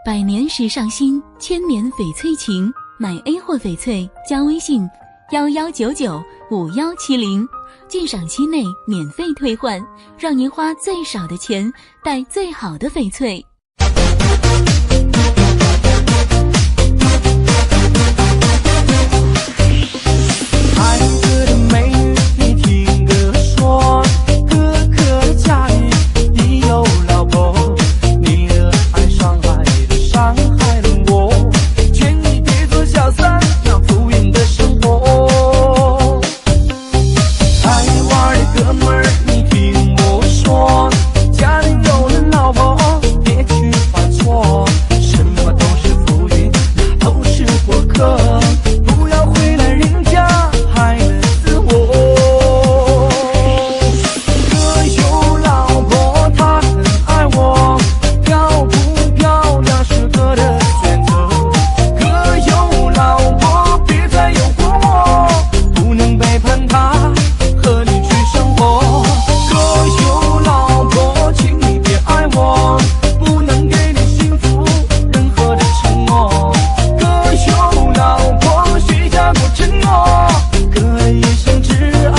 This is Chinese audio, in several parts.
百年时尚新，千年翡翠情。买 A 货翡翠加微信11995170，鉴赏期内免费退换，让您花最少的钱带最好的翡翠。孩子的美女，你听哥说，哥哥的家里已有老婆，你的爱伤害了我，劝你别做小三，那浮云的生活。爱玩的哥们儿，你听我说，家里有了老婆，别去犯错，什么都是浮云，那都是过客，不要回来人家害了自我。哥有老婆，她很爱我，漂不漂亮是哥的选择。哥有老婆，别再诱惑我，不能背叛她，和你去生活。哥有老婆，请你别爱我，不能给你幸福任何的承诺。哥有老婆，许下过承诺，哥的一生只爱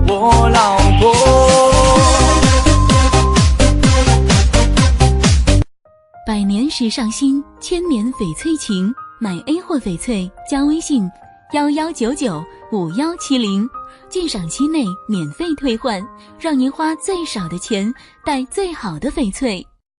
我老婆。百年时尚新，千年翡翠情。买 A 货翡翠加微信11995170，鉴赏期内免费退换，让您花最少的钱带最好的翡翠。